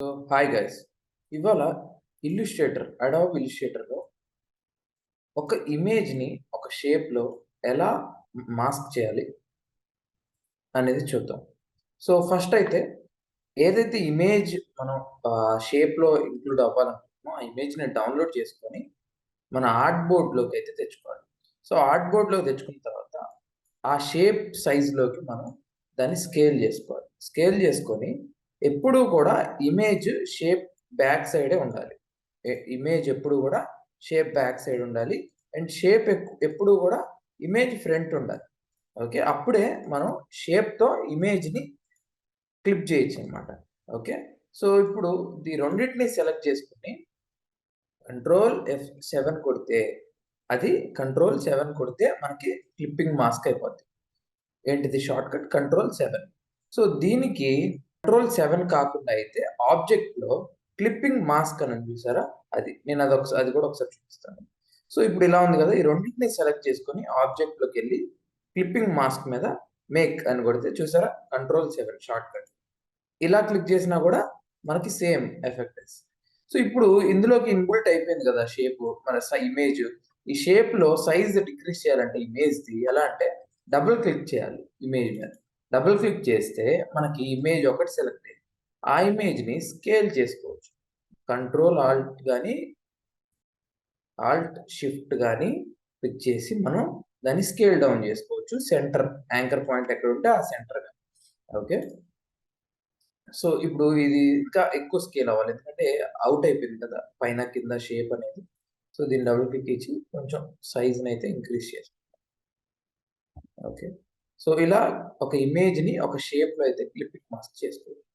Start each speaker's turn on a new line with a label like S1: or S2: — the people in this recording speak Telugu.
S1: So hi guys. ఇవాళ అడాబ్ ఇల్లుస్ట్రేటర్లో ఒక ఇమేజ్ని ఒక షేప్లో ఎలా మాస్క్ చేయాలి అనేది చూద్దాం. సో ఫస్ట్ అయితే ఏదైతే ఇమేజ్ మనం షేప్లో ఇంక్లూడ్ అవ్వాలనుకుంటున్నామో ఆ ఇమేజ్ని డౌన్లోడ్ చేసుకొని మన ఆర్ట్ బోర్డ్లోకి అయితే తెచ్చుకోవాలి. సో ఆర్ట్ బోర్డ్లోకి తెచ్చుకున్న తర్వాత ఆ షేప్ సైజులోకి మనం దాన్ని స్కేల్ చేసుకోవాలి. స్కేల్ చేసుకొని ఎప్పుడూ కూడా ఇమేజ్ షేప్ బ్యాక్ సైడే ఉండాలి. ఇమేజ్ ఎప్పుడు కూడా షేప్ బ్యాక్ సైడ్ ఉండాలి. అండ్ షేప్ ఎప్పుడు కూడా ఇమేజ్ ఫ్రంట్ ఉండాలి. ఓకే. అప్పుడే మనం షేప్‌తో ఇమేజ్‌ని క్లిప్ చేయొచ్చనమాట. ఓకే. సో ఇప్పుడు ఈ రెండిటిని సెలెక్ట్ చేసుకొని కంట్రోల్ F7 కొడితే కంట్రోల్ 7 కొడితే మనకి క్లిప్పింగ్ మాస్క్ అయిపోద్ది. ఏంటిది షార్ట్‌కట్ కంట్రోల్ 7. సో దీనికి కంట్రోల్ 7 కాకుండా అయితే ఆబ్జెక్ట్‌లో క్లిప్పింగ్ మాస్క్ అని ఉంది చూసారా? నేను అది కూడా ఒకసారి చూపిస్తాను. సో ఇప్పుడు ఇలా ఉంది కదా! ఈ రెండిటిని సెలెక్ట్ చేసుకొని ఆబ్జెక్ట్‌లోకెళ్ళి క్లిప్పింగ్ మాస్క్ మీద మేక్ అని కొడితే చూసారా? Control 7 shortcut. ఇలా క్లిక్ చేసినా కూడా మనకి సేమ్ ఎఫెక్ట్ ఇస్తుంది. సో ఇప్పుడు ఇందులోకి ఇన్‌బిల్ట్ అయిపోయింది కదా! షేపు మన ఇమేజ్. ఈ షేప్‌లో సైజ్ డిక్రీజ్ చేయాలంటే ఇమేజ్‌ది ఎలా అంటే డబుల్ క్లిక్ చేయాలి ఇమేజ్ మీద. డబుల్ క్లిక్ చేస్తే మనకి ఇమేజ్ ఒకటి సెలెక్ట్ అయింది. ఆ ఇమేజ్‌ని స్కేల్ చేసుకోవచ్చు. కంట్రోల్ ఆల్ట్ షిఫ్ట్ గాని క్లిక్ చేసి మనం దాన్ని స్కేల్ డౌన్ చేసుకోవచ్చు. యాంకర్ పాయింట్ ఎక్కడ ఉంటే ఆ సెంటర్ గాని. ఓకే. సో ఇప్పుడు ఇది ఇంకా ఎక్కువ స్కేల్ అవ్వాలి. ఎందుకంటే ఔట్ అయిపోయింది కదా! పైన కింద షేప్ అనేది. సో దీన్ని డబుల్ క్లిక్ ఇచ్చి కొంచెం సైజ్‌నైతే ఇంక్రీజ్ చేస్తాం. ఓకే. సో ఇలా ఒక ఇమేజ్‌ని ఒక షేప్‌లో అయితే క్లిప్పింగ్ మాస్క్ చేసుకోవచ్చు.